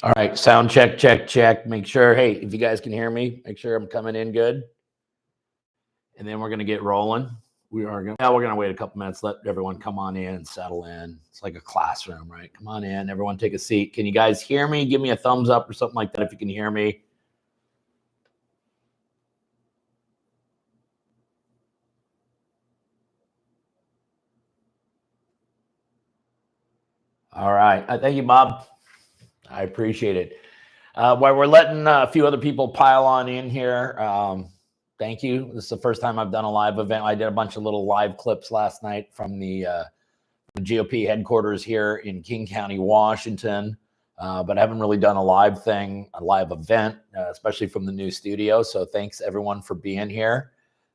All right, sound check, check, check. Make sure, hey, if you guys can hear me, make sure I'm coming in good. And then we're going to get rolling. We're going to wait a couple minutes, let everyone come on in and settle in. It's like a classroom, right? Come on in, everyone take a seat. Can you guys hear me? Give me a thumbs up or something like that if you can hear me. All right. Thank you, Bob. I appreciate it. While we're letting a few other people pile on in here, thank you. This is the first time I've done a live event. I did a bunch of little live clips last night from the GOP headquarters here in King County, Washington. But I haven't really done a live event, especially from the new studio. So thanks everyone for being here.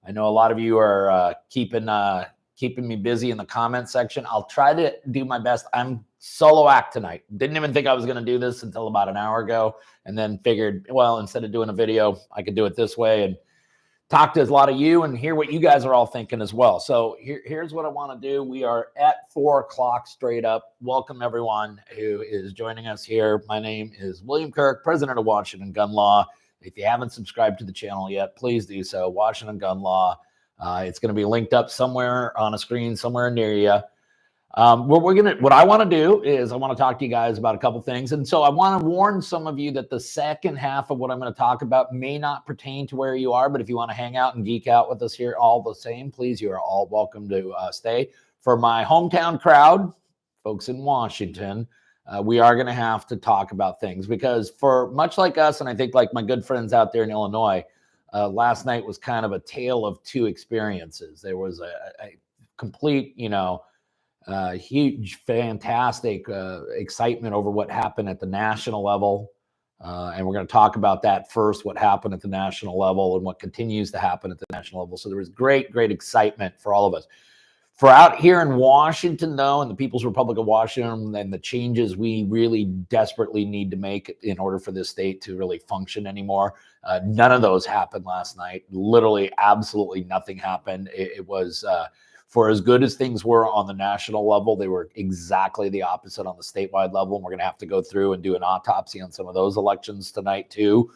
I know a lot of you are keeping me busy in the comment section. I'll try to do my best. I'm solo act tonight. Didn't even think I was going to do this until about an hour ago, and then figured, well, instead of doing a video, I could do it this way and talk to a lot of you and hear what you guys are all thinking as well. So here's what I want to do. We are at 4 o'clock straight up. Welcome everyone who is joining us here. My name is William Kirk, president of Washington Gun Law. If you haven't subscribed to the channel yet, please do so. Washington Gun Law. It's going to be linked up somewhere on a screen somewhere near you. What I want to do is I want to talk to you guys about a couple things. And so I want to warn some of you that the second half of what I'm going to talk about may not pertain to where you are, but if you want to hang out and geek out with us here all the same, please, you are all welcome to stay. For my hometown crowd, folks in Washington, we are going to have to talk about things because for much like us, and I think like my good friends out there in Illinois, last night was kind of a tale of two experiences. There was a complete, huge, fantastic excitement over what happened at the national level. And we're going to talk about that first, what happened at the national level and what continues to happen at the national level. So there was great, great excitement for all of us. For out here in Washington, though, and the People's Republic of Washington and the changes we really desperately need to make in order for this state to really function anymore, none of those happened last night. Literally, absolutely nothing happened. It was... for as good as things were on the national level, they were exactly the opposite on the statewide level. And we're going to have to go through and do an autopsy on some of those elections tonight, too.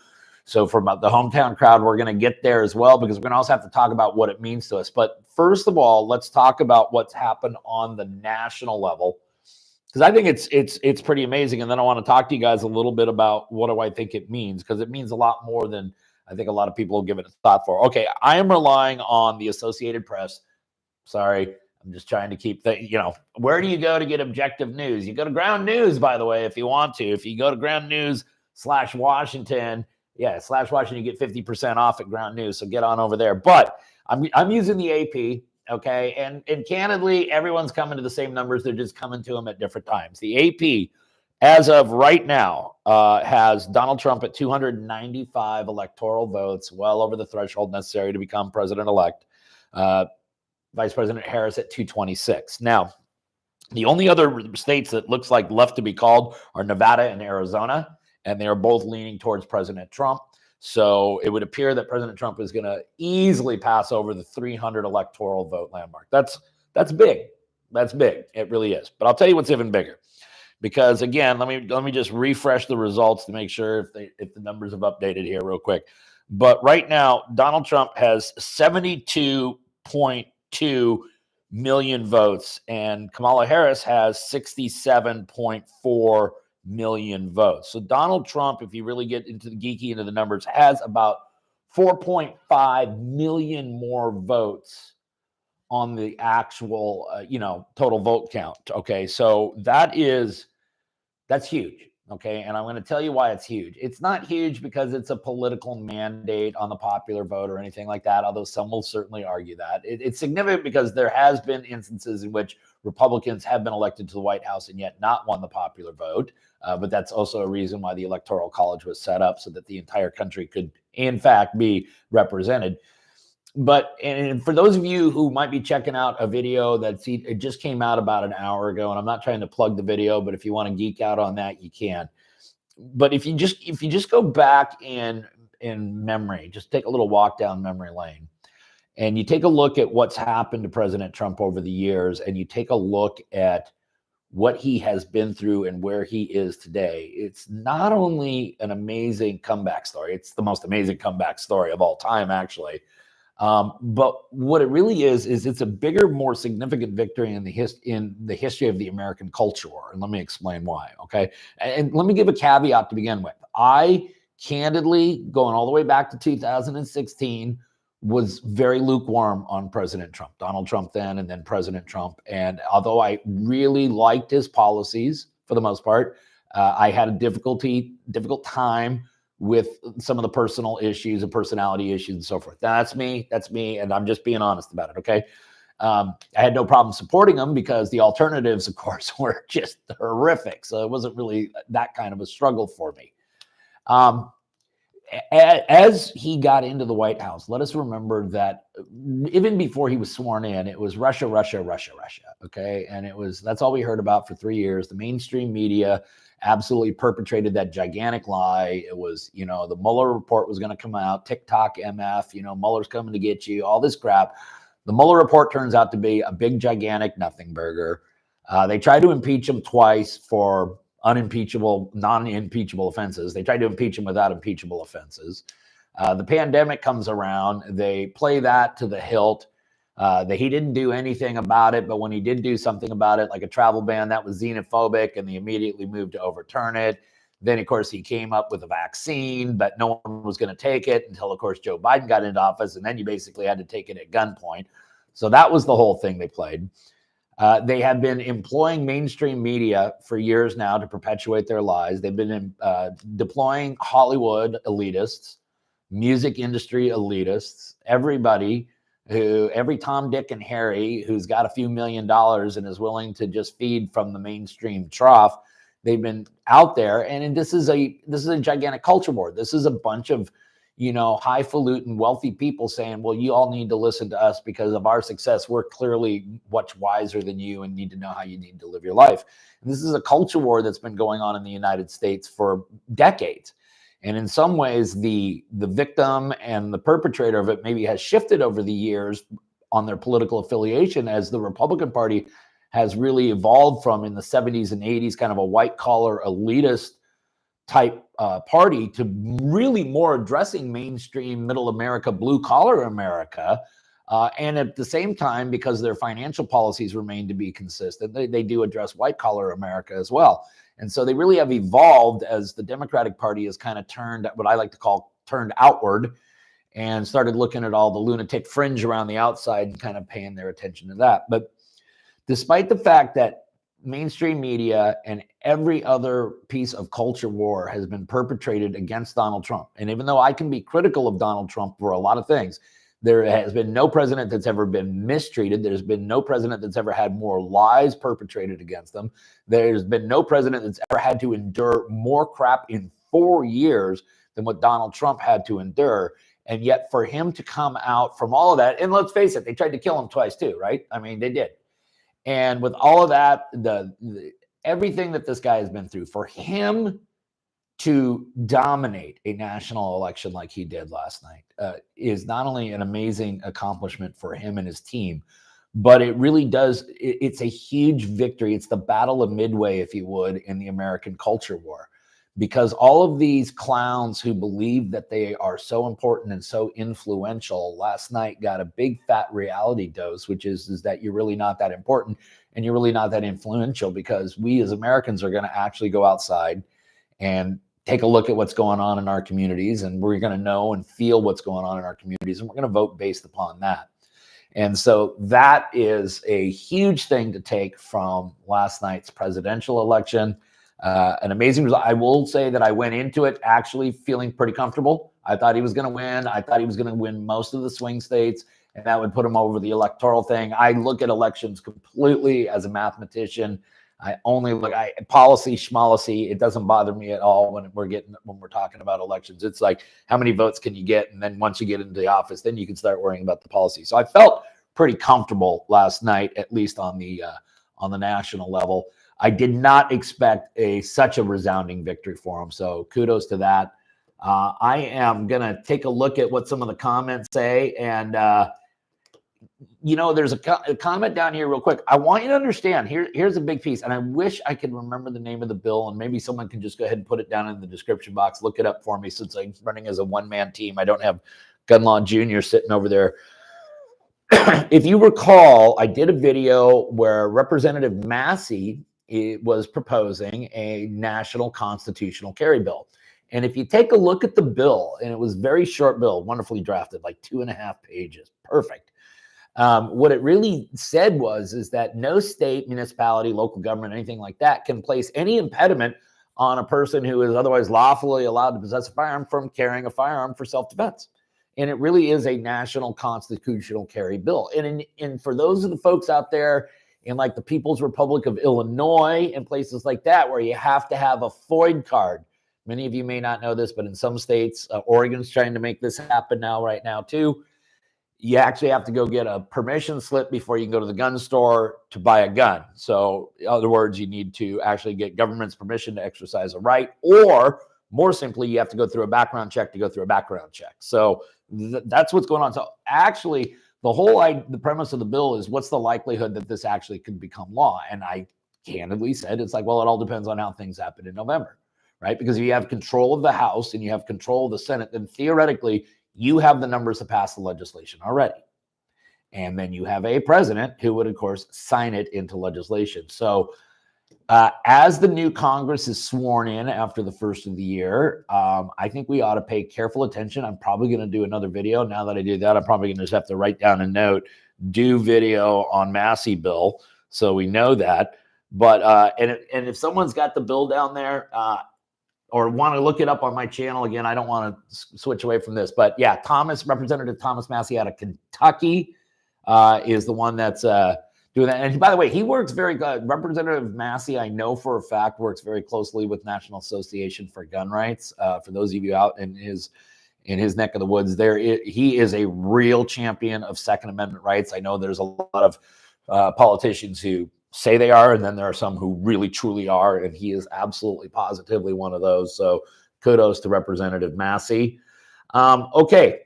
So for the hometown crowd, we're going to get there as well, because we're going to also have to talk about what it means to us. But first of all, let's talk about what's happened on the national level, because I think it's pretty amazing. And then I want to talk to you guys a little bit about what do I think it means, because it means a lot more than I think a lot of people will give it a thought for. Okay, I am relying on the Associated Press. Sorry, I'm just trying to keep where do you go to get objective news? You go to Ground News, by the way, if you want to. If you go to Ground News /Washington, /Washington, you get 50% off at Ground News. So get on over there. But I'm using the AP, okay? And candidly, everyone's coming to the same numbers. They're just coming to them at different times. The AP, as of right now, has Donald Trump at 295 electoral votes, well over the threshold necessary to become president-elect. Vice President Harris at 226. Now, the only other states that looks like left to be called are Nevada and Arizona, and they are both leaning towards President Trump. So it would appear that President Trump is going to easily pass over the 300 electoral vote landmark. That's big. That's big. It really is. But I'll tell you what's even bigger, because again, let me just refresh the results to make sure if the numbers have updated here real quick. But right now, Donald Trump has 72.2 million votes, and Kamala Harris has 67.4 million votes. So Donald Trump, if you really get into the numbers, has about 4.5 million more votes on the actual total vote count. Okay, so that's huge. Okay, and I'm going to tell you why it's huge. It's not huge because it's a political mandate on the popular vote or anything like that, although some will certainly argue that. It's significant because there has been instances in which Republicans have been elected to the White House and yet not won the popular vote. But that's also a reason why the Electoral College was set up, so that the entire country could, in fact, be represented. But and for those of you who might be checking out a video it just came out about an hour ago, and I'm not trying to plug the video, but if you want to geek out on that, you can. But if you just go back in memory, just take a little walk down memory lane, and you take a look at what's happened to President Trump over the years, and you take a look at what he has been through and where he is today, it's not only an amazing comeback story, it's the most amazing comeback story of all time, actually. But what it really is it's a bigger, more significant victory in the history of the American culture war. And let me explain why, okay? And let me give a caveat to begin with. I candidly, going all the way back to 2016, was very lukewarm on President Trump, Donald Trump then, and then President Trump. And although I really liked his policies for the most part, I had a difficult time with some of the personal issues and personality issues and so forth. That's me, and I'm just being honest about it, okay? I had no problem supporting him because the alternatives, of course, were just horrific. So it wasn't really that kind of a struggle for me. As he got into the White House, let us remember that even before he was sworn in, it was Russia, Russia, Russia, Russia, okay? And that's all we heard about for 3 years. The mainstream media absolutely perpetrated that gigantic lie. It was, the Mueller report was going to come out, TikTok MF, Mueller's coming to get you, all this crap. The Mueller report turns out to be a big, gigantic nothing burger. They tried to impeach him twice for non-impeachable offenses. They tried to impeach him without impeachable offenses. The pandemic comes around. They play that to the hilt. That he didn't do anything about it, but when he did do something about it, like a travel ban, that was xenophobic, and they immediately moved to overturn it. Then, of course, he came up with a vaccine, but no one was going to take it until, of course, Joe Biden got into office, and then you basically had to take it at gunpoint. So that was the whole thing they played. They have been employing mainstream media for years now to perpetuate their lies. They've been deploying Hollywood elitists, music industry elitists, everybody every Tom, Dick, and Harry who's got a few $1 million and is willing to just feed from the mainstream trough. They've been out there, and this is a gigantic culture war. This is a bunch of highfalutin, wealthy people saying, well, you all need to listen to us because of our success. We're clearly much wiser than you and need to know how you need to live your life. And this is a culture war that's been going on in the United States for decades. And in some ways, the victim and the perpetrator of it maybe has shifted over the years on their political affiliation, as the Republican Party has really evolved from, in the 70s and 80s, kind of a white-collar elitist type party to really more addressing mainstream middle America, blue-collar America. And at the same time, because their financial policies remain to be consistent, they do address white-collar America as well. And so they really have evolved as the Democratic Party has kind of turned, what I like to call turned outward, and started looking at all the lunatic fringe around the outside and kind of paying their attention to that. But despite the fact that mainstream media and every other piece of culture war has been perpetrated against Donald Trump, and even though I can be critical of Donald Trump for a lot of things, there has been no president that's ever been mistreated. There's been no president that's ever had more lies perpetrated against them. There's been no president that's ever had to endure more crap in 4 years than what Donald Trump had to endure. And yet for him to come out from all of that, and let's face it, they tried to kill him twice too, right? I mean, they did. And with all of that, everything that this guy has been through, for him to dominate a national election like he did last night is not only an amazing accomplishment for him and his team, but it really does. It's a huge victory. It's the battle of Midway, if you would, in the American culture war, because all of these clowns who believe that they are so important and so influential last night got a big fat reality dose, which is that you're really not that important and you're really not that influential, because we as Americans are going to actually go outside and take a look at what's going on in our communities, and we're going to know and feel what's going on in our communities, and we're going to vote based upon that. And so that is a huge thing to take from last night's presidential election. An amazing result. I will say that I went into it actually feeling pretty comfortable. I thought he was going to win. I thought he was going to win most of the swing states, and that would put him over the electoral thing. I look at elections completely as a mathematician. I only look policy, schmolicy. It doesn't bother me at all when we're talking about elections. It's like, how many votes can you get? And then once you get into the office, then you can start worrying about the policy. So I felt pretty comfortable last night, at least on the national level. I did not expect such a resounding victory for him. So kudos to that. I am going to take a look at what some of the comments say. And there's a comment down here real quick. I want you to understand, here's a big piece, and I wish I could remember the name of the bill, and maybe someone can just go ahead and put it down in the description box. Look it up for me, since I'm running as a one-man team. I don't have Gun Law Jr. sitting over there. If you recall, I did a video where Representative Massey was proposing a national constitutional carry bill. And if you take a look at the bill, and it was a very short bill, wonderfully drafted, like 2.5 pages, perfect. What it really said is that no state, municipality, local government, anything like that can place any impediment on a person who is otherwise lawfully allowed to possess a firearm from carrying a firearm for self-defense. And it really is a national constitutional carry bill. And for those of the folks out there in like the People's Republic of Illinois and places like that, where you have to have a FOID card, many of you may not know this, but in some states, Oregon's trying to make this happen right now too. You actually have to go get a permission slip before you can go to the gun store to buy a gun. So in other words, you need to actually get government's permission to exercise a right, or more simply, you have to go through a background check to go through a background check. So that's what's going on. So actually, the premise of the bill is, what's the likelihood that this actually could become law? And I candidly said, it's like, well, it all depends on how things happen in November, right? Because if you have control of the House and you have control of the Senate, then theoretically, you have the numbers to pass the legislation already. And then you have a president who would, of course, sign it into legislation. So as the new Congress is sworn in after the first of the year, I think we ought to pay careful attention. I'm probably going to do another video. Now that I do that, I'm probably going to just have to write down a note, do video on Massey bill, so we know that. But and if someone's got the bill down there, or want to look it up on my channel, again, I don't want to switch away from this, but yeah, Representative Thomas Massey out of Kentucky is the one that's doing that. And by the way, he works very good. Representative Massey, I know for a fact, works very closely with National Association for Gun Rights. For those of you out in his neck of the woods, he is a real champion of Second Amendment rights. I know there's a lot of politicians who say they are, and then there are some who really truly are, and he is absolutely positively one of those. So kudos to Representative Massey. Okay,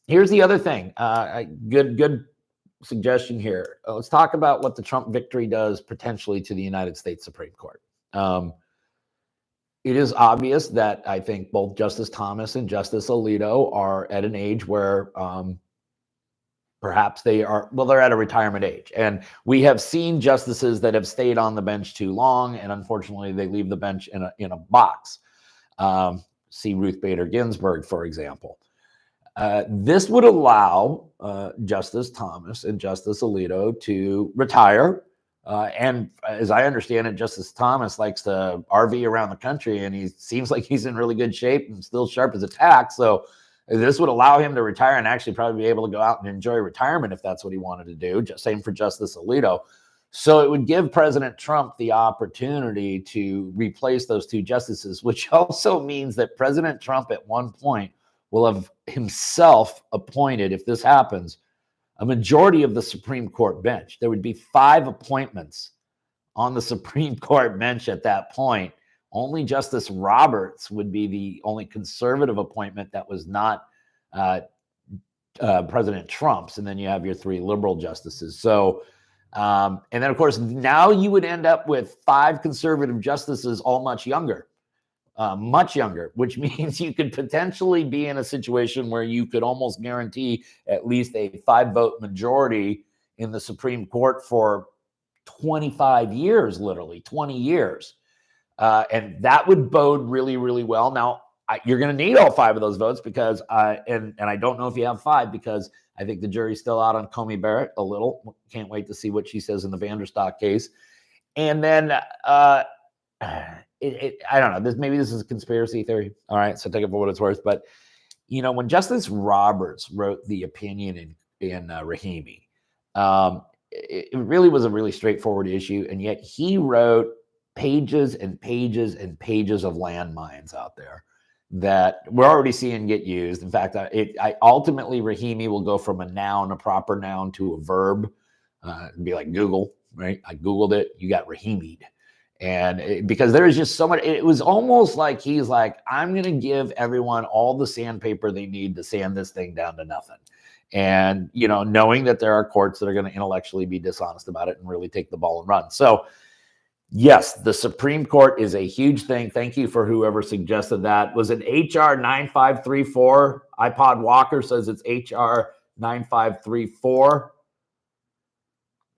here's the other thing. Good suggestion here. Let's talk about what the Trump victory does potentially to the United States Supreme Court. It is obvious that I think both Justice Thomas and Justice Alito are at an age where perhaps they're at a retirement age. And we have seen justices that have stayed on the bench too long, and unfortunately they leave the bench in a box. See Ruth Bader Ginsburg, for example. This would allow Justice Thomas and Justice Alito to retire. And as I understand it, Justice Thomas likes to RV around the country, and he seems like he's in really good shape and still sharp as a tack. So this would allow him to retire and actually probably be able to go out and enjoy retirement if that's what he wanted to do. Same for Justice Alito. So it would give President Trump the opportunity to replace those two justices, which also means that President Trump at one point will have himself appointed, if this happens, a majority of the Supreme Court bench. There would be 5 appointments on the Supreme Court bench at that point. Only Justice Roberts would be the only conservative appointment that was not President Trump's. And then you have your 3 liberal justices. So, and then, of course, now you would end up with 5 conservative justices, all much younger, which means you could potentially be in a situation where you could almost guarantee at least a 5-vote majority in the Supreme Court for 25 years, literally 20 years. And that would bode really, really well. Now, you're going to need all 5 of those votes because, and I don't know if you have 5 because I think the jury's still out on Comey Barrett a little. Can't wait to see what she says in the Vanderstock case. And then I don't know. Maybe this is a conspiracy theory. All right, so take it for what it's worth. But when Justice Roberts wrote the opinion in Rahimi, it really was a really straightforward issue, and yet he wrote pages and pages and pages of landmines out there that we're already seeing get used. In fact, ultimately Rahimi will go from a proper noun, to a verb. It'd be like Google, right? I Googled it. You got Rahimi'd. And because there is just so much, it was almost like he's like, I'm going to give everyone all the sandpaper they need to sand this thing down to nothing. and, you know, knowing that there are courts that are going to intellectually be dishonest about it and really take the ball and run. So yes, the Supreme Court is a huge thing. Thank you for whoever suggested that. Was it HR 9534? iPod Walker says it's HR 9534.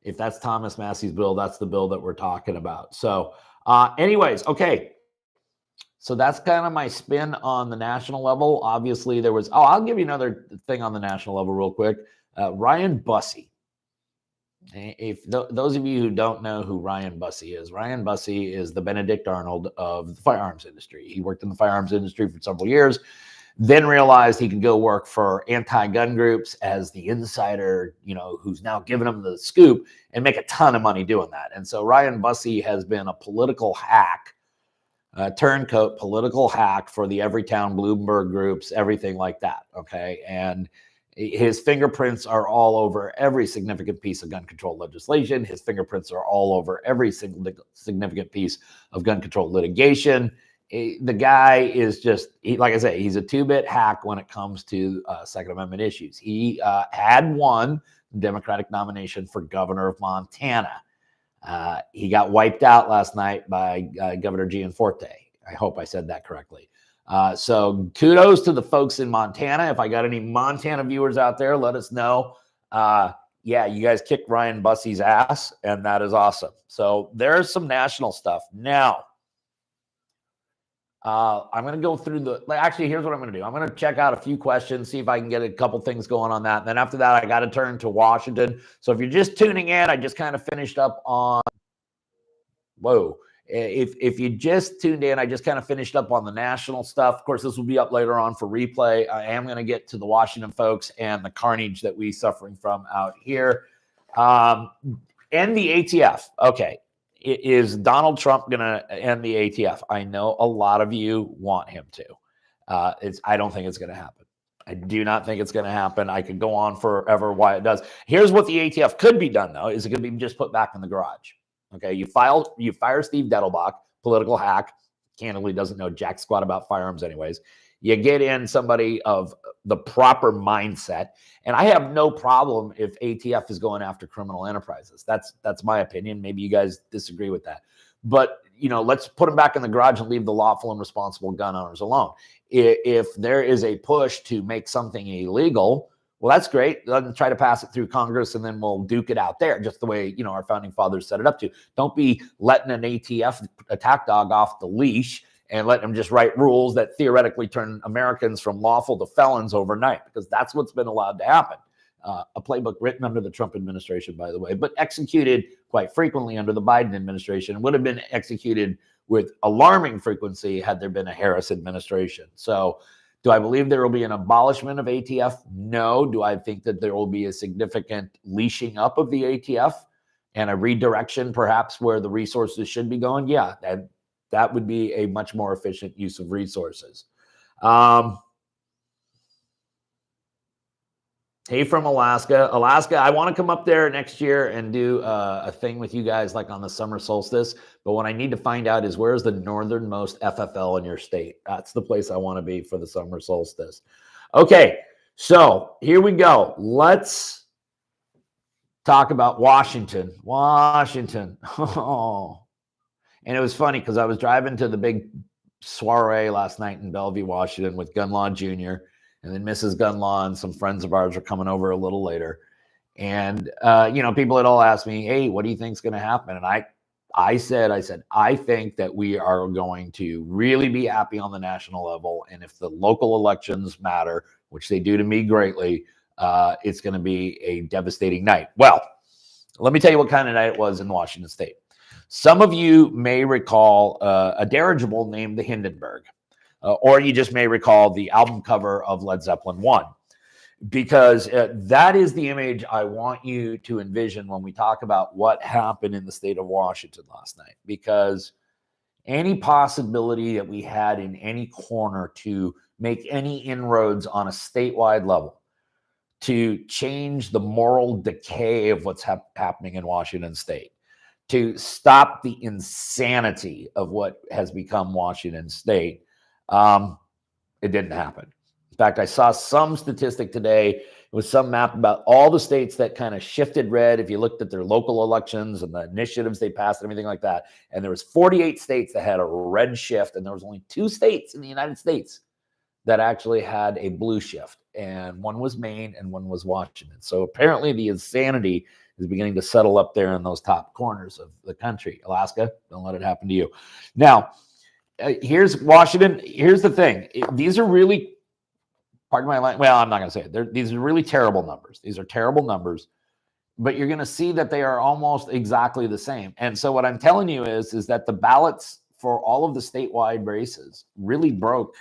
If that's Thomas Massey's bill, that's the bill that we're talking about. So anyways, okay. So that's kind of my spin on the national level. Obviously, there was, I'll give you another thing on the national level real quick. Ryan Bussey. If those of you who don't know who Ryan Bussey is the Benedict Arnold of the firearms industry. He worked in the firearms industry for several years, then realized he could go work for anti-gun groups as the insider, you know, who's now giving him the scoop and make a ton of money doing that. And so Ryan Bussey has been a political hack, turncoat political hack for the Everytown Bloomberg groups, everything like that. Okay. And his fingerprints are all over every significant piece of gun control legislation. His fingerprints are all over every single significant piece of gun control litigation. The guy is just, like I say, he's a two-bit hack when it comes to Second Amendment issues. He had won the Democratic nomination for governor of Montana. He got wiped out last night by Governor Gianforte. I hope I said that correctly. So kudos to the folks in Montana. If I got any Montana viewers out there, let us know. Yeah, you guys kicked Ryan Bussey's ass, and that is awesome. So there's some national stuff. Now, I'm going to go through actually, here's what I'm going to do. I'm going to check out a few questions, see if I can get a couple things going on that. And then after that, I got to turn to Washington. So if you're just tuning in, I just kind of finished up on, If you just tuned in, I just kind of finished up on the national stuff. Of course, this will be up later on for replay. I am going to get to the Washington folks and the carnage that we're suffering from out here. And the ATF. Okay. Is Donald Trump going to end the ATF? I know a lot of you want him to. I don't think it's going to happen. I do not think it's going to happen. I could go on forever why it does. Here's what the ATF could be done, though. Is it going to be just put back in the garage? Okay, you fire Steve Dettelbach, political hack, candidly doesn't know jack squat about firearms anyways. You get in somebody of the proper mindset, and I have no problem if ATF is going after criminal enterprises. That's my opinion. Maybe you guys disagree with that. But, you know, let's put them back in the garage and leave the lawful and responsible gun owners alone. If there is a push to make something illegal, well, that's great. Let's try to pass it through Congress, and then we'll duke it out there, just the way, you know, our founding fathers set it up to. Don't be letting an ATF attack dog off the leash and let them just write rules that theoretically turn Americans from lawful to felons overnight, because that's what's been allowed to happen. A playbook written under the Trump administration, by the way, but executed quite frequently under the Biden administration, would have been executed with alarming frequency had there been a Harris administration. So do I believe there will be an abolishment of ATF? No. Do I think that there will be a significant leashing up of the ATF and a redirection perhaps where the resources should be going? Yeah, that would be a much more efficient use of resources. Hey, from Alaska. Alaska, I want to come up there next year and do a thing with you guys like on the summer solstice. But what I need to find out is where's the northernmost FFL in your state? That's the place I want to be for the summer solstice. Okay, so here we go. Let's talk about Washington. Washington. Oh. And it was funny because I was driving to the big soiree last night in Bellevue, Washington with Gun Law Jr., and then Mrs. Gun Law and some friends of ours are coming over a little later. And, you know, people had all asked me, hey, what do you think is going to happen? And I said, I think that we are going to really be happy on the national level. And if the local elections matter, which they do to me greatly, it's going to be a devastating night. Well, let me tell you what kind of night it was in Washington State. Some of you may recall a dirigible named the Hindenburg. Or you just may recall the album cover of Led Zeppelin 1, because that is the image I want you to envision when we talk about what happened in the state of Washington last night, because any possibility that we had in any corner to make any inroads on a statewide level to change the moral decay of what's happening in Washington State, to stop the insanity of what has become Washington State, it didn't happen. In fact, I saw some statistic today It was some map about all the states that kind of shifted red. If you looked at their local elections and the initiatives they passed and everything like that, and there was 48 states that had a red shift, and there was only 2 states in the United States that actually had a blue shift, and one was Maine and one was Washington. So apparently the insanity is beginning to settle up there in those top corners of the country. Alaska, don't let it happen to you. Now, here's Washington. Here's the thing. These are really, pardon my language, well, I'm not going to say it. These are really terrible numbers. These are terrible numbers, but you're going to see that they are almost exactly the same. And so what I'm telling you is that the ballots for all of the statewide races really broke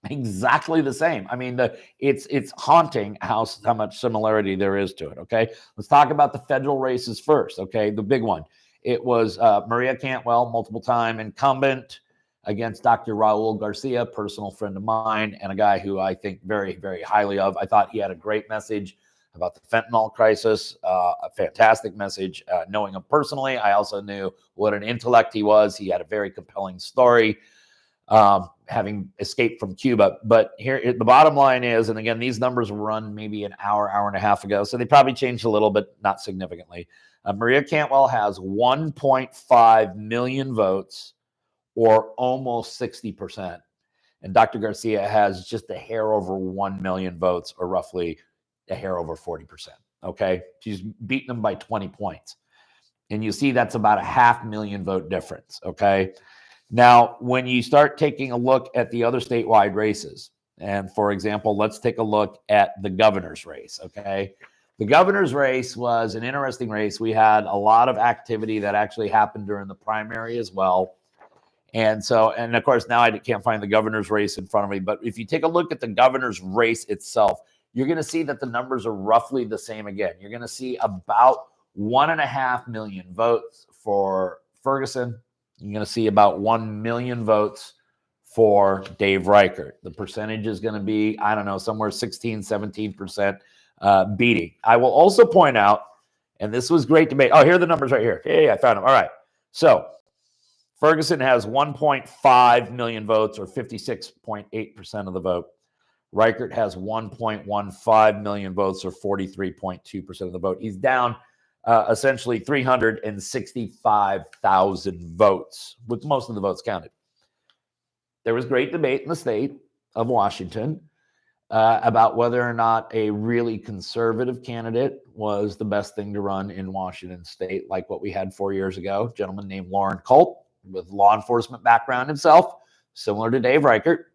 exactly the same. I mean, it's haunting how much similarity there is to it. Okay, let's talk about the federal races first. Okay, the big one. It was Maria Cantwell, multiple-time incumbent, against Dr. Raul Garcia, personal friend of mine, and a guy who I think very, very highly of. I thought he had a great message about the fentanyl crisis, a fantastic message. Knowing him personally, I also knew what an intellect he was. He had a very compelling story, having escaped from Cuba. But here, the bottom line is, and again, these numbers were run maybe an hour and a half ago, so they probably changed a little, but not significantly. Maria Cantwell has 1.5 million votes, or almost 60%. And Dr. Garcia has just a hair over 1 million votes, or roughly a hair over 40%. Okay. She's beaten them by 20 points. And you see that's about a 500,000 vote difference. Okay. Now, when you start taking a look at the other statewide races, and for example, let's take a look at the governor's race. Okay. The governor's race was an interesting race. We had a lot of activity that actually happened during the primary as well. And so, and of course, now I can't find the governor's race in front of me, but if you take a look at the governor's race itself, you're going to see that the numbers are roughly the same again. You're going to see about 1.5 million votes for Ferguson. You're going to see about 1 million votes for Dave Reichert. The percentage is going to be, I don't know, somewhere 16, 17% beating. I will also point out, and this was great debate. Oh, here are the numbers right here. Hey, I found them. All right. So Ferguson has 1.5 million votes, or 56.8% of the vote. Reichert has 1.15 million votes, or 43.2% of the vote. He's down essentially 365,000 votes, with most of the votes counted. There was great debate in the state of Washington about whether or not a really conservative candidate was the best thing to run in Washington state, like what we had 4 years ago. A gentleman named Loren Culp, with law enforcement background himself, similar to Dave Reichert,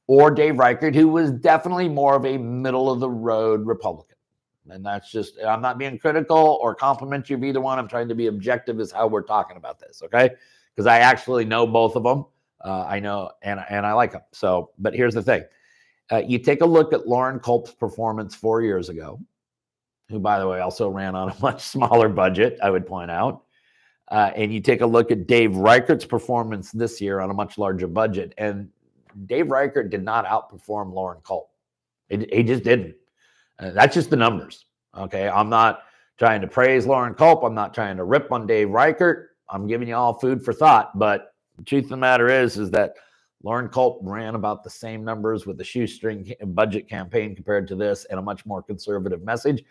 or Dave Reichert, who was definitely more of a middle-of-the-road Republican. And that's just, I'm not being critical or complimentary of either one. I'm trying to be objective as how we're talking about this, okay? Because I actually know both of them. I know, and I like them. So, but here's the thing. You take a look at Loren Culp's performance 4 years ago, who, by the way, also ran on a much smaller budget, I would point out. And you take a look at Dave Reichert's performance this year on a much larger budget, and Dave Reichert did not outperform Loren Culp. He just didn't. That's just the numbers. Okay, I'm not trying to praise Loren Culp. I'm not trying to rip on Dave Reichert. I'm giving you all food for thought. But the truth of the matter is that Loren Culp ran about the same numbers with the shoestring budget campaign compared to this, and a much more conservative message.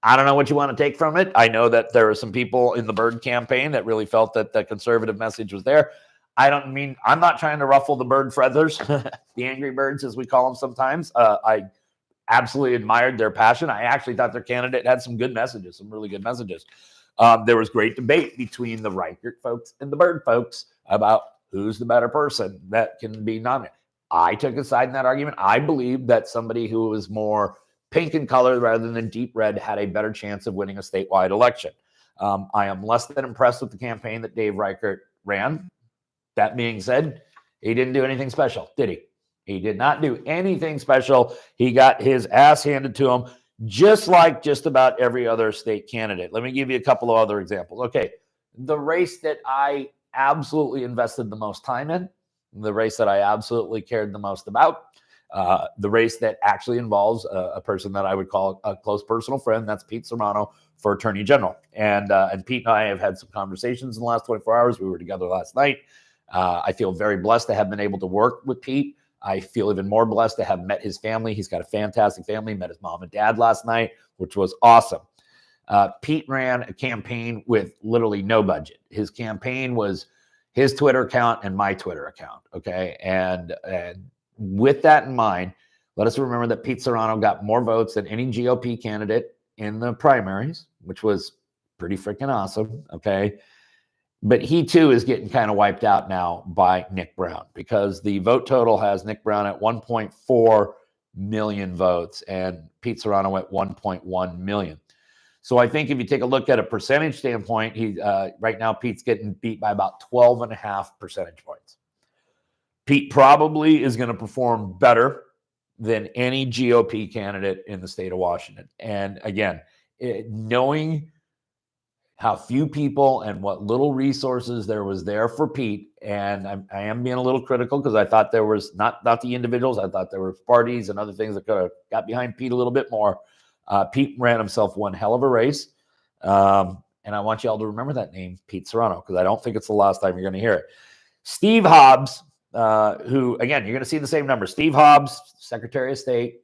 I don't know what you want to take from it. I know that there are some people in the Bird campaign that really felt that the conservative message was there. I'm not trying to ruffle the bird feathers, the angry birds, as we call them sometimes. I absolutely admired their passion. I actually thought their candidate had some good messages, some really good messages. There was great debate between the Reichert folks and the Bird folks about who's the better person that can be nominated. I took a side in that argument. I believe that somebody who was more pink in color rather than deep red had a better chance of winning a statewide election. I am less than impressed with the campaign that Dave Reichert ran. That being said, he didn't do anything special, did he? He did not do anything special. He got his ass handed to him, just like just about every other state candidate. Let me give you a couple of other examples. Okay, the race that I absolutely invested the most time in, the race that I absolutely cared the most about, the race that actually involves a person that I would call a close personal friend. That's Pete Serrano for Attorney General. And Pete and I have had some conversations in the last 24 hours. We were together last night. I feel very blessed to have been able to work with Pete I feel even more blessed to have met his family. He's got a fantastic family. Met his mom and dad last night, which was awesome. Pete ran a campaign with literally no budget. His campaign was his Twitter account and my Twitter account. Okay. And with that in mind, let us remember that Pete Serrano got more votes than any GOP candidate in the primaries, which was pretty freaking awesome. Okay. But he too is getting kind of wiped out now by Nick Brown, because the vote total has Nick Brown at 1.4 million votes and Pete Serrano at 1.1 million. So I think if you take a look at a percentage standpoint, right now Pete's getting beat by about 12.5 percentage points. Pete probably is going to perform better than any GOP candidate in the state of Washington. And again, knowing how few people and what little resources there was there for Pete, and I am being a little critical because I thought there was not the individuals, I thought there were parties and other things that could have got behind Pete a little bit more. Pete ran himself one hell of a race. And I want you all to remember that name, Pete Serrano, because I don't think it's the last time you're going to hear it. Steve Hobbs, who, again, you're going to see the same number. Steve Hobbs, Secretary of State,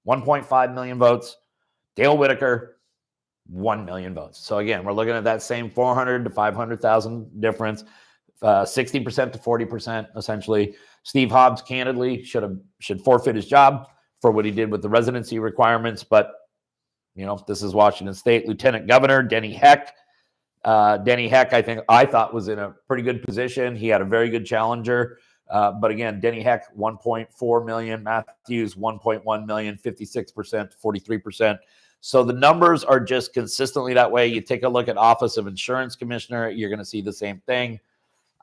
1.5 million votes. Dale Whitaker, 1 million votes. So again, we're looking at that same 400 to 500,000 difference, 60% to 40%, essentially. Steve Hobbs, candidly, should forfeit his job for what he did with the residency requirements. But, you know, this is Washington State. Lieutenant Governor Denny Heck. Denny Heck, I thought was in a pretty good position. He had a very good challenger. But again, Denny Heck, 1.4 million. Matthews, 1.1 million, 56% to 43%. So the numbers are just consistently that way. You take a look at Office of Insurance Commissioner, you're going to see the same thing.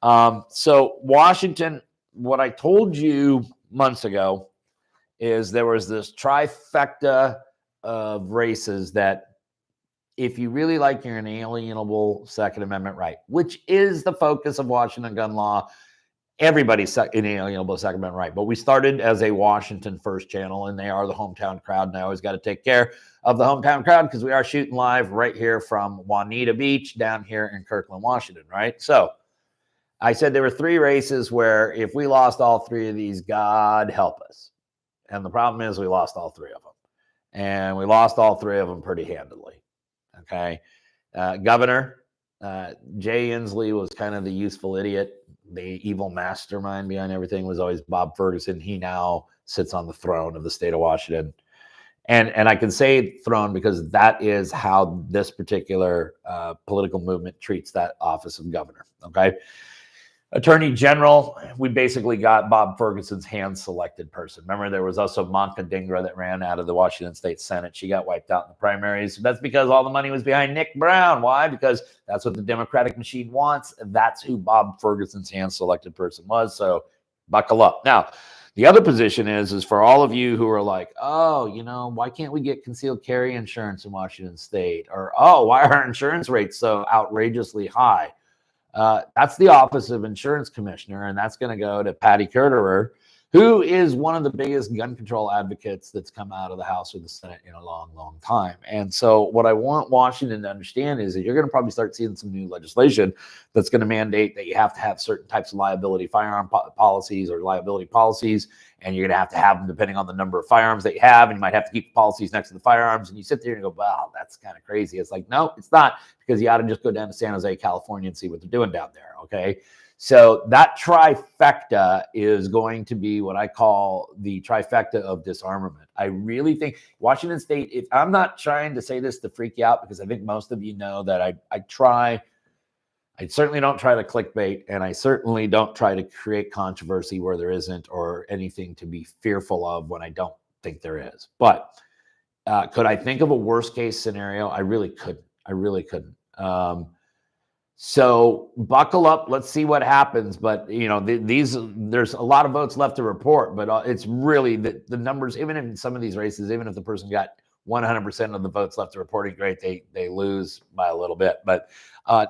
So Washington, what I told you months ago is there was this trifecta of races that if you really like your inalienable Second Amendment right, which is the focus of Washington gun law, everybody's inalienable Second Amendment right. But we started as a Washington first channel, and they are the hometown crowd. And I always got to take care of the hometown crowd because we are shooting live right here from Juanita Beach down here in Kirkland, Washington, right? So I said there were 3 races where if we lost all 3 of these, God help us. And the problem is we lost all 3 of them. And we lost all 3 of them pretty handily. Okay. Governor, Jay Inslee was kind of the useful idiot. The evil mastermind behind everything was always Bob Ferguson. He now sits on the throne of the state of Washington. And I can say throne because that is how this particular political movement treats that office of governor. Okay. Attorney General, we basically got Bob Ferguson's hand-selected person. Remember, there was also Monica Dingra that ran out of the Washington State Senate. She got wiped out in the primaries. That's because all the money was behind Nick Brown. Why? Because that's what the Democratic machine wants. That's who Bob Ferguson's hand-selected person was. So buckle up. Now, the other position is for all of you who are like, oh, you know, why can't we get concealed carry insurance in Washington State? Or, oh, why are insurance rates so outrageously high? That's the Office of Insurance Commissioner, and that's going to go to Patty Kerterer, who is one of the biggest gun control advocates that's come out of the House or the Senate in a long, long time. And so what I want Washington to understand is that you're going to probably start seeing some new legislation that's going to mandate that you have to have certain types of liability firearm policies or liability policies, and you're going to have them depending on the number of firearms that you have, and you might have to keep the policies next to the firearms, and you sit there and go, wow, that's kind of crazy. It's like, no, it's not, because you ought to just go down to San Jose, California and see what they're doing down there, okay? So that trifecta is going to be what I call the trifecta of disarmament. I really think Washington State, if I'm not trying to say this to freak you out, because I think most of you know that I certainly don't try to clickbait, and I certainly don't try to create controversy where there isn't or anything to be fearful of when I don't think there is. But could I think of a worst case scenario? I really couldn't. So buckle up. Let's see what happens. But, you know, there's a lot of votes left to report, but it's really the numbers, even in some of these races, even if the person got 100% of the votes left to reporting, great, they lose by a little bit. But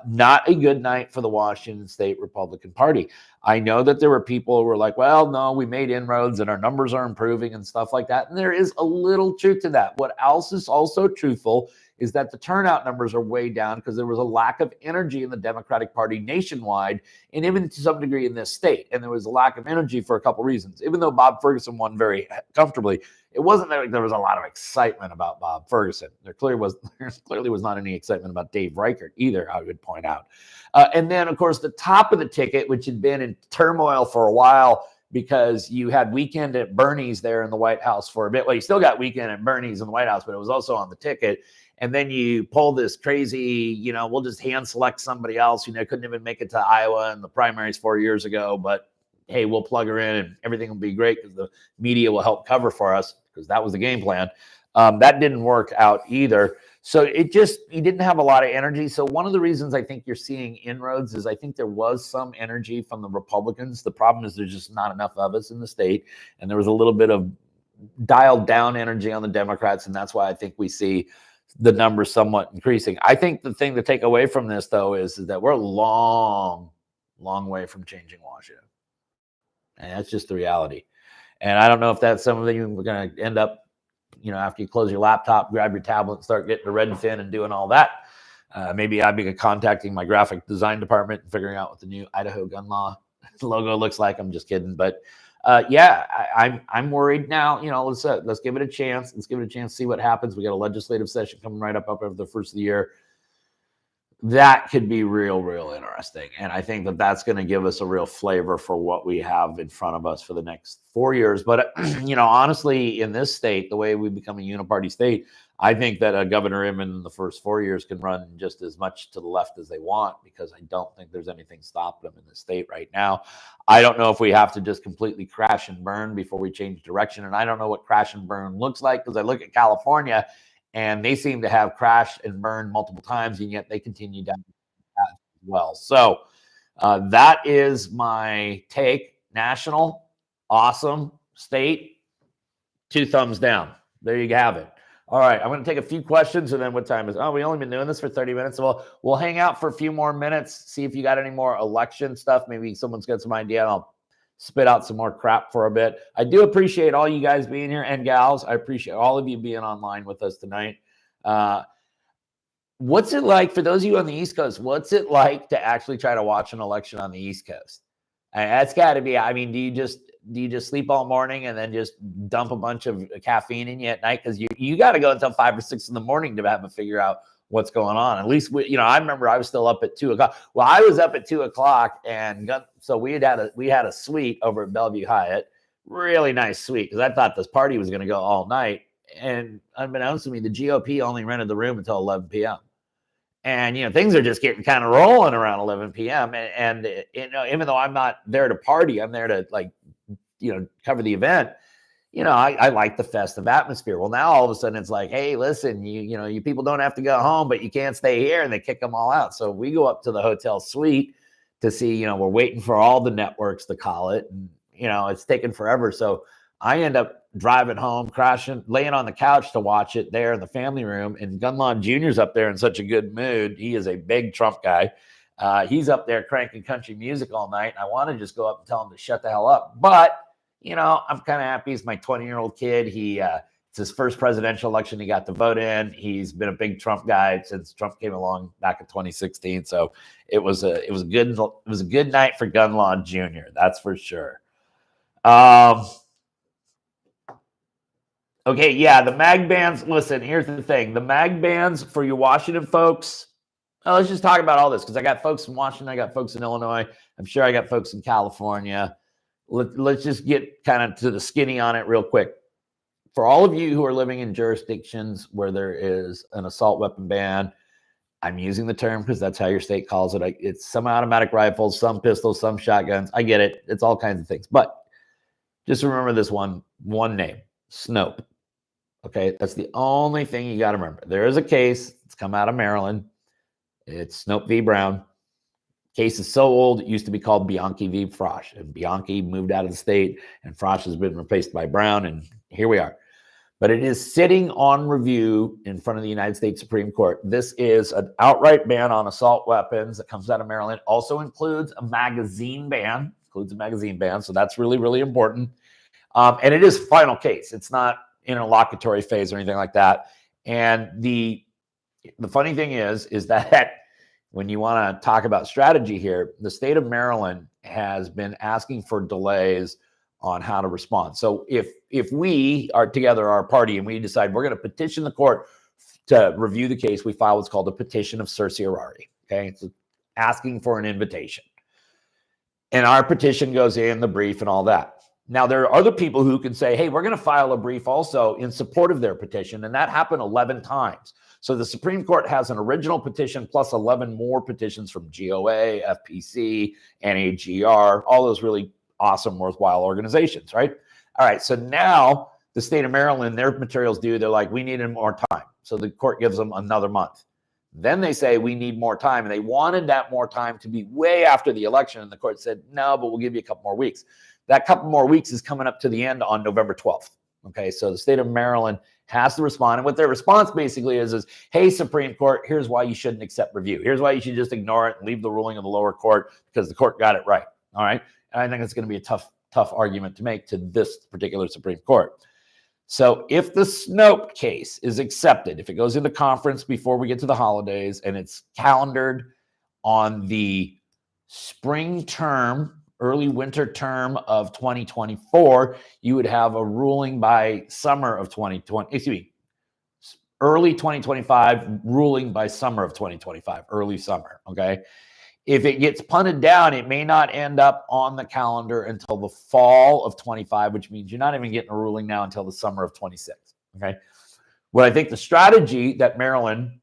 not a good night for the Washington State Republican Party. I know that there were people who were like, well, no, we made inroads and our numbers are improving and stuff like that. And there is a little truth to that. What else is also truthful is that the turnout numbers are way down because there was a lack of energy in the Democratic Party nationwide, and even to some degree in this state. And there was a lack of energy for a couple reasons. Even though Bob Ferguson won very comfortably, it wasn't like there was a lot of excitement about Bob Ferguson. There clearly was not any excitement about Dave Reichert either, I would point out. And then, of course, the top of the ticket, which had been in turmoil for a while, because you had Weekend at Bernie's there in the White House for a bit. Well, you still got Weekend at Bernie's in the White House, but it was also on the ticket. And then you pull this crazy, we'll just hand select somebody else, couldn't even make it to Iowa in the primaries 4 years ago, but hey, we'll plug her in and everything will be great because the media will help cover for us, because that was the game plan. That didn't work out either. So he didn't have a lot of energy. So one of the reasons I think you're seeing inroads is I think there was some energy from the Republicans. The problem is there's just not enough of us in the state. And there was a little bit of dialed down energy on the Democrats. And that's why I think we see the numbers somewhat increasing. I think the thing to take away from this, though, is that we're a long, long way from changing Washington. And that's just the reality. And I don't know if that's something you're going to end up, after you close your laptop, grab your tablet and start getting to Redfin and doing all that. Maybe I'd be contacting my graphic design department and figuring out what the new Idaho gun law logo looks like. I'm just kidding. But I'm worried now. Let's give it a chance. Let's give it a chance to see what happens. We got a legislative session coming right up over the first of the year. That could be real interesting. And I think that that's going to give us a real flavor for what we have in front of us for the next 4 years. But, honestly, in this state, the way we become a uniparty state, I think that Governor Inman in the first 4 years can run just as much to the left as they want, because I don't think there's anything stopping them in the state right now. I don't know if we have to just completely crash and burn before we change direction. And I don't know what crash and burn looks like, because I look at California and they seem to have crashed and burned multiple times, and yet they continue down that path as well. So that is my take. National, awesome. State, 2 thumbs down. There you have it. All right, I'm going to take a few questions, and then what time is it? Oh, we only been doing this for 30 minutes. So we'll hang out for a few more minutes, see if you got any more election stuff. Maybe someone's got some idea, and I'll spit out some more crap for a bit. I do appreciate all you guys being here, and gals. I appreciate all of you being online with us tonight. What's it like for those of you on the East Coast? What's it like to actually try to watch an election on the East Coast? That's got to be. I mean, do you just sleep all morning and then just dump a bunch of caffeine in you at night, because you got to go until 5 or 6 in the morning to have to figure out what's going on? At least I remember I was still up at 2 o'clock. Well, I was up at 2 o'clock, and so we had a suite over at Bellevue Hyatt, really nice suite, because I thought this party was going to go all night. And unbeknownst to me, the GOP only rented the room until 11 p.m. And things are just getting kind of rolling around 11 p.m. And even though I'm not there to party, I'm there to cover the event. I like the festive atmosphere. Well, now all of a sudden it's like, hey, listen, you people don't have to go home, but you can't stay here, and they kick them all out. So we go up to the hotel suite to see, we're waiting for all the networks to call it, and it's taken forever. So I end up driving home, crashing, laying on the couch to watch it there in the family room. And Gunlawn Jr.'s up there in such a good mood. He is a big Trump guy. He's up there cranking country music all night. I want to just go up and tell him to shut the hell up. But, I'm kind of happy. He's my 20-year-old kid. It's his first presidential election he got to vote in. He's been a big Trump guy since Trump came along back in 2016. So it was a good night for Gunlawn Jr. That's for sure. Okay, yeah, the mag bans. Listen, here's the thing. The mag bans for you Washington folks. Let's just talk about all this, because I got folks in Washington. I got folks in Illinois. I'm sure I got folks in California. Let's just get kind of to the skinny on it real quick. For all of you who are living in jurisdictions where there is an assault weapon ban, I'm using the term because that's how your state calls it. It's some automatic rifles, some pistols, some shotguns. I get it. It's all kinds of things. But just remember this one name, Snope. Okay, that's the only thing you got to remember. There is a case. It's come out of Maryland. It's Snope v. Brown. Case is so old, it used to be called Bianchi v. Frosch. And Bianchi moved out of the state, and Frosch has been replaced by Brown, and here we are. But it is sitting on review in front of the United States Supreme Court. This is an outright ban on assault weapons that comes out of Maryland. Also includes a magazine ban. So that's really, really important. And it is final case. It's not interlocutory phase or anything like that. And the the funny thing is that when you want to talk about strategy here, the state of Maryland has been asking for delays on how to respond. So if we are together, our party, and we decide we're going to petition the court to review the case, we file what's called a petition of certiorari. Okay, it's asking for an invitation, and our petition goes in the brief and all that. Now, there are other people who can say, hey, we're going to file a brief also in support of their petition, and that happened 11 times. So the Supreme Court has an original petition plus 11 more petitions from GOA, FPC, NAGR, all those really awesome, worthwhile organizations, right? All right, so now the state of Maryland, their material's due. They're like, we need more time. So the court gives them another month. Then they say, we need more time. And they wanted that more time to be way after the election. And the court said, no, but we'll give you a couple more weeks. That couple more weeks is coming up to the end on November 12th. Okay, so the state of Maryland has to respond. And what their response basically is, hey, Supreme Court, here's why you shouldn't accept review. Here's why you should just ignore it and leave the ruling of the lower court because the court got it right. All right. And I think it's going to be a tough argument to make to this particular Supreme Court. So if the Snopes case is accepted, if it goes into conference before we get to the holidays and it's calendared on the spring term, early winter term of 2024, you would have a ruling by summer of 2020, early 2025, ruling by summer of 2025, early summer, okay? If it gets punted down, it may not end up on the calendar until the fall of 25, which means you're not even getting a ruling now until the summer of 26, okay? What I think the strategy that Maryland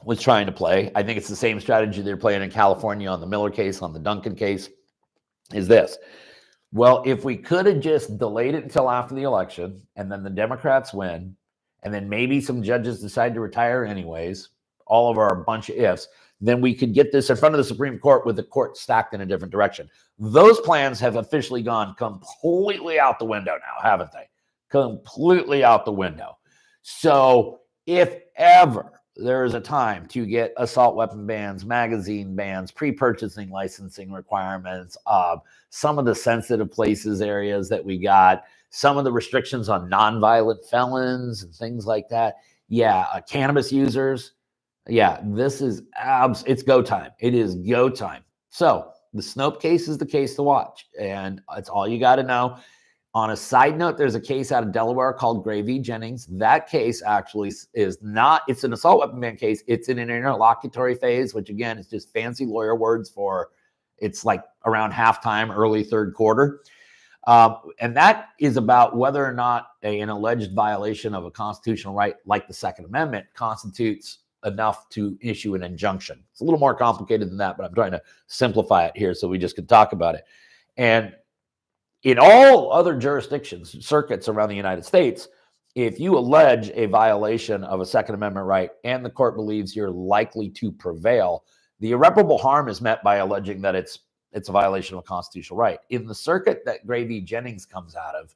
was trying to play, I think it's the same strategy they're playing in California on the Miller case, on the Duncan case, is this. Well, if we could have just delayed it until after the election and then the Democrats win and then maybe some judges decide to retire anyways, all of our bunch of ifs, then we could get this in front of the Supreme Court with the court stacked in a different direction. Those plans have officially gone completely out the window now, haven't they? Completely out the window. So if ever there is a time to get assault weapon bans, magazine bans, pre-purchasing licensing requirements, some of the sensitive places areas that we got, some of the restrictions on nonviolent felons and things like that. Yeah, cannabis users. Yeah, this is it's go time. It is go time. So the Snopes case is the case to watch, and it's all you got to know. On a side note, there's a case out of Delaware called Gray v. Jennings. That case actually is not, it's an assault weapon ban case. It's in an interlocutory phase, which again is just fancy lawyer words for it's like around halftime, early third quarter. And that is about whether or not an alleged violation of a constitutional right like the Second Amendment constitutes enough to issue an injunction. It's a little more complicated than that, but I'm trying to simplify it here so we just can talk about it. And in all other jurisdictions, circuits around the United States, if you allege a violation of a Second Amendment right and the court believes you're likely to prevail, the irreparable harm is met by alleging that it's a violation of a constitutional right. In the circuit that Gray v. Jennings comes out of,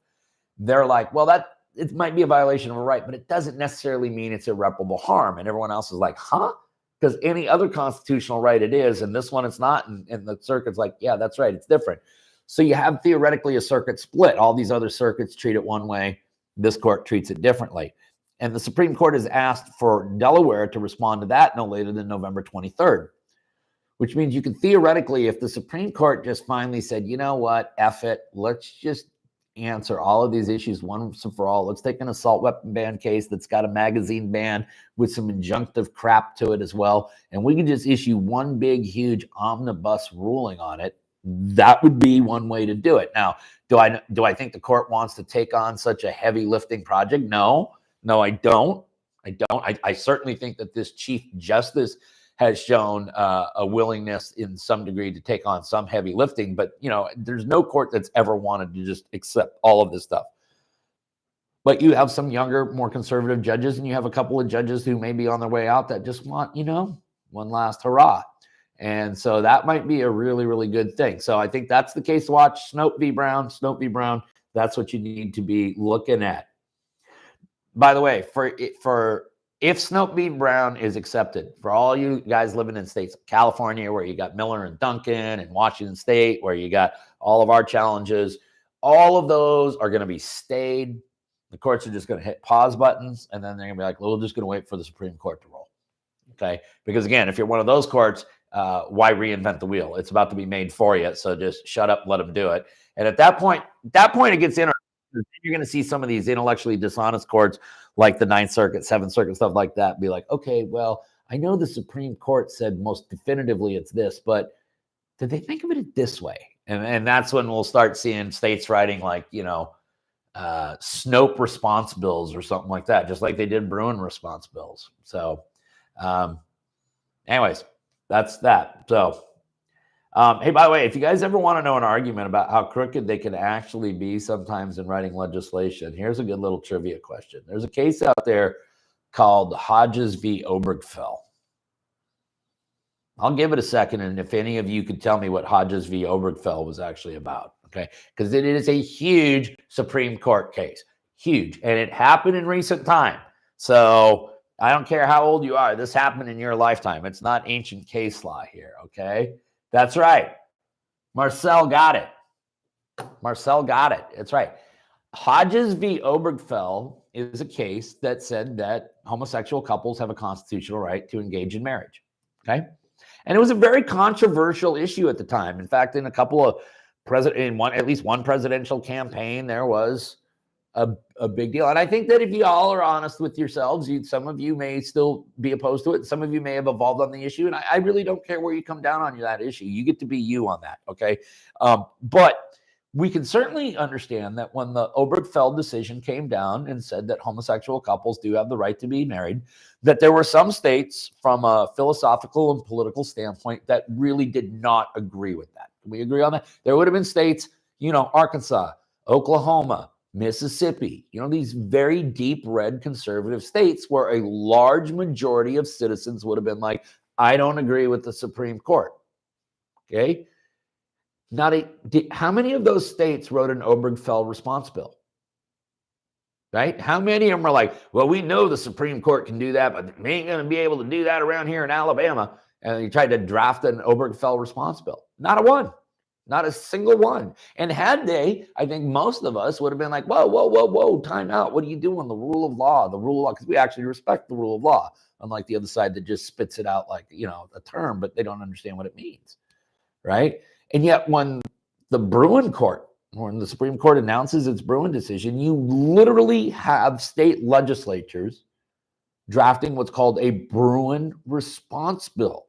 they're like, well, it might be a violation of a right, but it doesn't necessarily mean it's irreparable harm. And everyone else is like, huh? Because any other constitutional right it is, and this one it's not. And the circuit's like, yeah, that's right, it's different. So you have theoretically a circuit split. All these other circuits treat it one way. This court treats it differently. And the Supreme Court has asked for Delaware to respond to that no later than November 23rd, which means you can theoretically, if the Supreme Court just finally said, you know what, F it, let's just answer all of these issues once and for all. Let's take an assault weapon ban case that's got a magazine ban with some injunctive crap to it as well. And we can just issue one big, huge omnibus ruling on it. That would be one way to do it. Now, do I think the court wants to take on such a heavy lifting project? No, I don't. I certainly think that this Chief Justice has shown a willingness in some degree to take on some heavy lifting, but there's no court that's ever wanted to just accept all of this stuff. But you have some younger, more conservative judges, and you have a couple of judges who may be on their way out that just want, one last hurrah. And so that might be a really, really good thing. So I think that's the case to watch. Snopes v. Brown. That's what you need to be looking at. By the way, if Snopes v. Brown is accepted, for all you guys living in states like California, where you got Miller and Duncan, and Washington State, where you got all of our challenges, all of those are going to be stayed. The courts are just going to hit pause buttons, and then they're going to be like, well, we're just going to wait for the Supreme Court to roll. Okay? Because again, if you're one of those courts, why reinvent the wheel? It's about to be made for you, so just shut up, let them do it. And at that point, it gets interesting. You're going to see some of these intellectually dishonest courts, like the Ninth Circuit, Seventh Circuit, stuff like that, be like, okay, well, I know the Supreme Court said most definitively it's this, but did they think of it this way? And that's when we'll start seeing states writing like, Snope response bills or something like that, just like they did Bruin response bills. So, anyways, that's that. So, hey, by the way, if you guys ever want to know an argument about how crooked they can actually be sometimes in writing legislation, here's a good little trivia question. There's a case out there called Hodges v. Obergefell. I'll give it a second, and if any of you could tell me what Hodges v. Obergefell was actually about, okay? Because it is a huge Supreme Court case, huge, and it happened in recent time. So I don't care how old you are. This happened in your lifetime. It's not ancient case law here, okay? That's right. Marcel got it. Marcel got it. That's right. Hodges v. Obergefell is a case that said that homosexual couples have a constitutional right to engage in marriage, okay? And it was a very controversial issue at the time. In fact, in a couple of at least one presidential campaign, there was a big deal. And I think that if you all are honest with yourselves, some of you may still be opposed to it. Some of you may have evolved on the issue. And I really don't care where you come down on that issue. You get to be you on that, okay? But we can certainly understand that when the Obergefell decision came down and said that homosexual couples do have the right to be married, that there were some states from a philosophical and political standpoint that really did not agree with that. Can we agree on that? There would have been states, Arkansas, Oklahoma, Mississippi, these very deep red conservative states where a large majority of citizens would have been like, I don't agree with the Supreme Court. Okay? How many of those states wrote an Obergefell response bill? Right? How many of them are like, well, we know the Supreme Court can do that, but we ain't going to be able to do that around here in Alabama. And you tried to draft an Obergefell response bill. Not a one. Not a single one. And had they, I think most of us would have been like, whoa, time out. What are you doing? The rule of law, because we actually respect the rule of law, unlike the other side that just spits it out like, a term, but they don't understand what it means. Right? And yet when the Supreme Court announces its Bruin decision, you literally have state legislatures drafting what's called a Bruin response bill.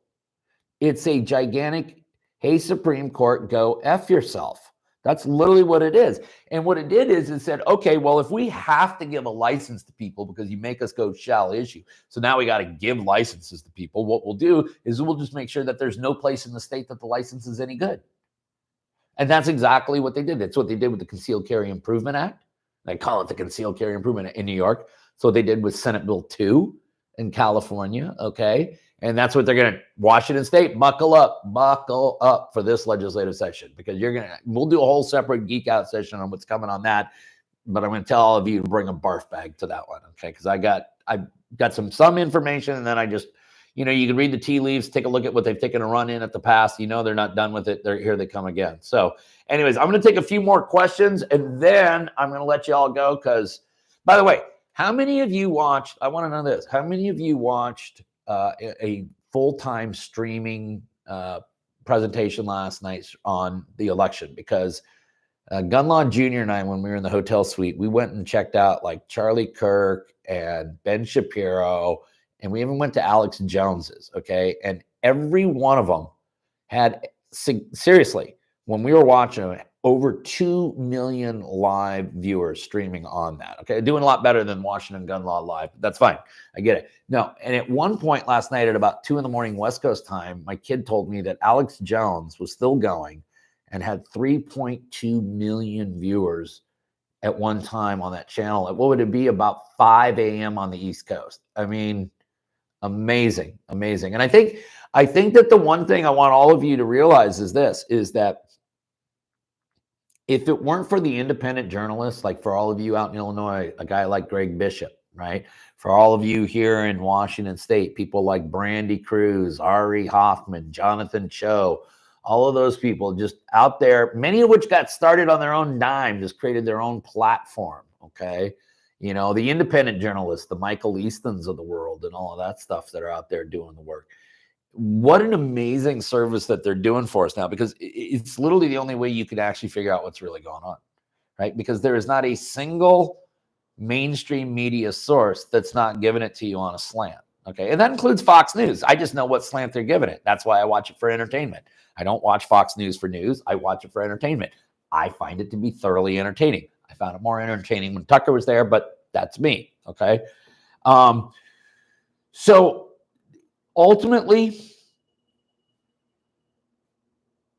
It's a gigantic, hey, Supreme Court, go F yourself. That's literally what it is. And what it did is it said, okay, well, if we have to give a license to people because you make us go shall issue, so now we got to give licenses to people, what we'll do is we'll just make sure that there's no place in the state that the license is any good. And that's exactly what they did. That's what they did with the Concealed Carry Improvement Act. They call it the Concealed Carry Improvement Act in New York. So what they did with Senate Bill 2 in California, okay? And that's what they're going to, Washington State, buckle up for this legislative session, because we'll do a whole separate Geek Out session on what's coming on that. But I'm going to tell all of you to bring a barf bag to that one, okay? Because I got some information, and then I just, you can read the tea leaves, take a look at what they've taken a run in at the past. They're not done with it. Here they come again. So anyways, I'm going to take a few more questions, and then I'm going to let you all go because, by the way, how many of you watched, I want to know this, how many of you watched a full-time streaming presentation last night on the election? Because Gun Law Jr. and I, when we were in the hotel suite, we went and checked out like Charlie Kirk and Ben Shapiro, and we even went to Alex Jones's, okay? And every one of them had, seriously, when we were watching them, over 2 million live viewers streaming on that, okay? Doing a lot better than Washington Gun Law Live. But that's fine. I get it. No, and at one point last night at about 2 a.m. West Coast time, my kid told me that Alex Jones was still going and had 3.2 million viewers at one time on that channel. What would it be? About 5 a.m. on the East Coast. I mean, amazing. And I think that the one thing I want all of you to realize is that if it weren't for the independent journalists, like for all of you out in Illinois, a guy like Greg Bishop, right? For all of you here in Washington State, people like Brandy Cruz, Ari Hoffman, Jonathan Cho, all of those people just out there, many of which got started on their own dime, just created their own platform, okay? You know, the independent journalists, the Michael Eastons of the world and all of that stuff that are out there doing the work. What an amazing service that they're doing for us now, because it's literally the only way you can actually figure out what's really going on, right? Because there is not a single mainstream media source that's not giving it to you on a slant. Okay. And that includes Fox News. I just know what slant they're giving it. That's why I watch it for entertainment. I don't watch Fox News for news. I watch it for entertainment. I find it to be thoroughly entertaining. I found it more entertaining when Tucker was there, but that's me. Okay. So ultimately,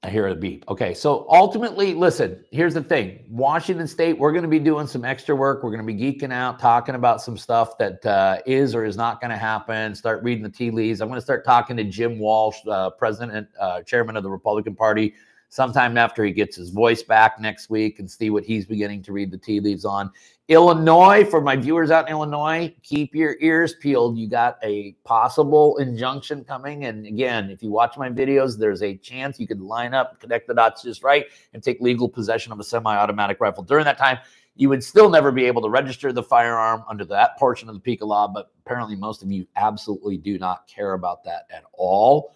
I hear a beep. Okay, so ultimately, listen, here's the thing. Washington State, we're going to be doing some extra work. We're going to be geeking out, talking about some stuff that is or is not going to happen. Start reading the tea leaves. I'm going to start talking to Jim Walsh, president, chairman of the Republican Party, sometime after he gets his voice back next week, and see what he's beginning to read the tea leaves on. Illinois, for my viewers out in Illinois, keep your ears peeled. You got a possible injunction coming. And again, if you watch my videos, there's a chance you could line up, connect the dots just right, and take legal possession of a semi-automatic rifle. During that time, you would still never be able to register the firearm under that portion of the PICA law, but apparently most of you absolutely do not care about that at all.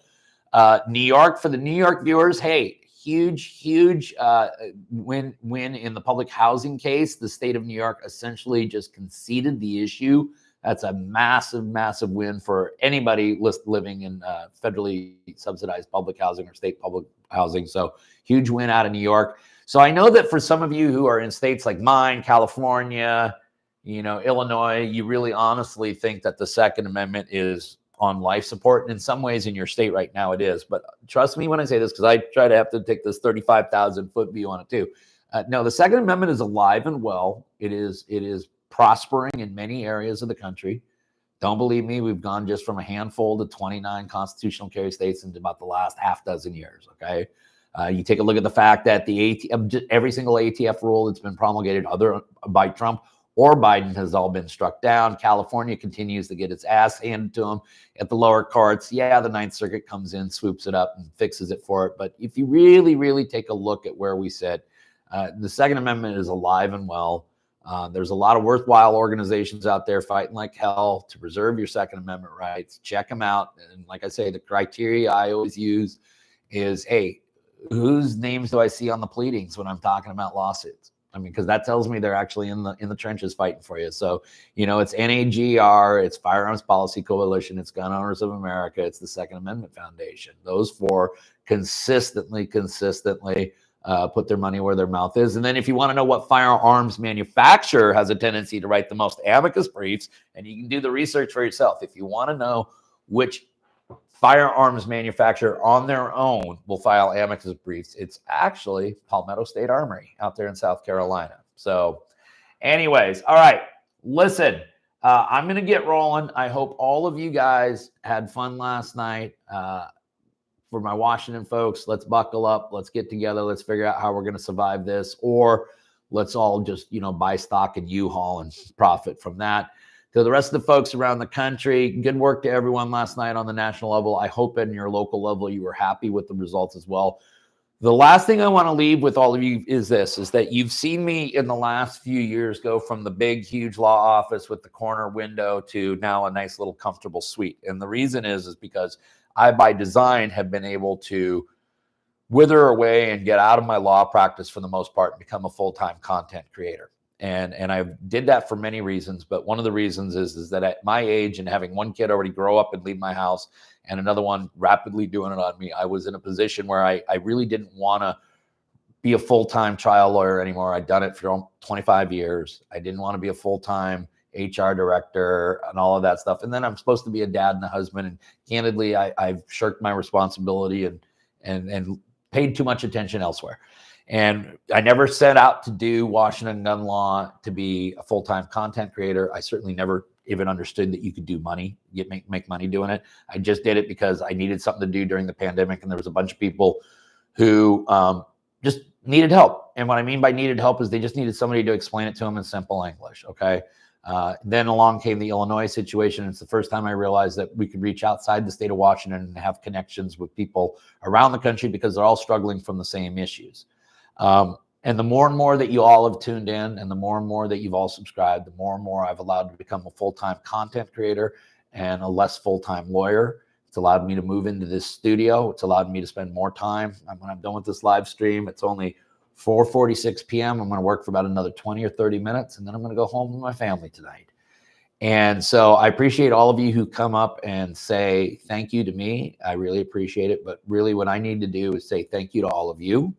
New York, for the New York viewers, hey, huge win in the public housing case. The state of New York essentially just conceded the issue. That's a massive win for anybody living in federally subsidized public housing or state public housing. So huge win out of New York. So I know that for some of you who are in states like mine, California, you know, Illinois, you really honestly think that the Second Amendment is on life support. And in some ways in your state right now it is. But trust me when I say this, because I try to have to take this 35,000 foot view on it too. No, the Second Amendment is alive and well. It is prospering in many areas of the country. Don't believe me, we've gone just from a handful to 29 constitutional carry states in about the last half dozen years, okay? You take a look at the fact that every single ATF rule that's been promulgated other by Trump or Biden has all been struck down. California continues to get its ass handed to them at the lower courts. Yeah, the Ninth Circuit comes in, swoops it up, and fixes it for it. But if you really take a look at where we sit, the Second Amendment is alive and well. There's a lot of worthwhile organizations out there fighting like hell to preserve your Second Amendment rights. Check them out. And like I say, the criteria I always use is, hey, whose names do I see on the pleadings when I'm talking about lawsuits? I mean, because that tells me they're actually in the trenches fighting for you. So, you know, it's NAGR, it's Firearms Policy Coalition, it's Gun Owners of America, it's the Second Amendment Foundation. Those four consistently put their money where their mouth is. And then if you want to know what firearms manufacturer has a tendency to write the most amicus briefs, and you can do the research for yourself. If you want to know which firearms manufacturer on their own will file amicus briefs, it's actually Palmetto State Armory out there in South Carolina. So anyways, all right, listen, I'm going to get rolling. I hope all of you guys had fun last night. For my Washington folks, let's buckle up. Let's get together. Let's figure out how we're going to survive this, or let's all just, you know, buy stock in U-Haul and profit from that. To the rest of the folks around the country, good work to everyone last night on the national level. I hope in your local level you were happy with the results as well. The last thing I want to leave with all of you is this, is that you've seen me in the last few years go from the big, huge law office with the corner window to now a nice little comfortable suite. And the reason is because I, by design, have been able to wither away and get out of my law practice for the most part and become a full-time content creator. And I did that for many reasons, but one of the reasons is that at my age and having one kid already grow up and leave my house and another one rapidly doing it on me, I was in a position where I really didn't want to be a full-time trial lawyer anymore. I'd done it for 25 years. I didn't want to be a full-time HR director and all of that stuff. And then I'm supposed to be a dad and a husband. And candidly, I've shirked my responsibility and paid too much attention elsewhere. And I never set out to do Washington gun law to be a full-time content creator. I certainly never even understood that you could do money, make money doing it. I just did it because I needed something to do during the pandemic. And there was a bunch of people who just needed help. And what I mean by needed help is they just needed somebody to explain it to them in simple English. Okay. Then along came the Illinois situation. It's the first time I realized that we could reach outside the state of Washington and have connections with people around the country because they're all struggling from the same issues. And And the more that you all have tuned in, and the more that you've all subscribed, the more I've allowed to become a full-time content creator and a less full-time lawyer. It's allowed me to move into this studio. It's allowed me to spend more time. When I'm done with this live stream, it's only 4:46 p.m. I'm going to work for about another 20 or 30 minutes, and then I'm going to go home with my family tonight. And so I appreciate all of you who come up and say thank you to me. I really appreciate it. But really what I need to do is say thank you to all of you,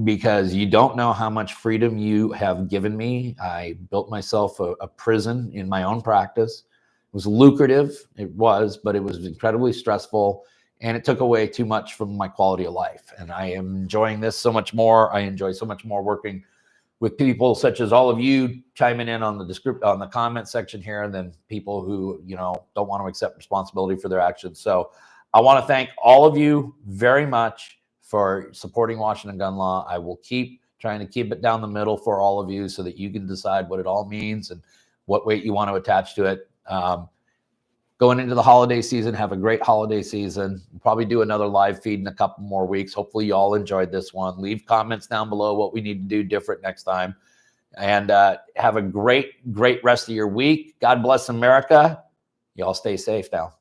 because you don't know how much freedom you have given me. I built myself a prison in my own practice. It was lucrative, it was, but it was incredibly stressful, and it took away too much from my quality of life. And I am enjoying this so much more. I enjoy so much more working with people such as all of you chiming in on the comment section here than people who, you know, don't want to accept responsibility for their actions. So I want to thank all of you very much for supporting Washington Gun Law. I will keep trying to keep it down the middle for all of you so that you can decide what it all means and what weight you want to attach to it. Going into the holiday season, have a great holiday season. We'll probably do another live feed in a couple more weeks. Hopefully you all enjoyed this one. Leave comments down below what we need to do different next time. And have a great rest of your week. God bless America. Y'all stay safe now.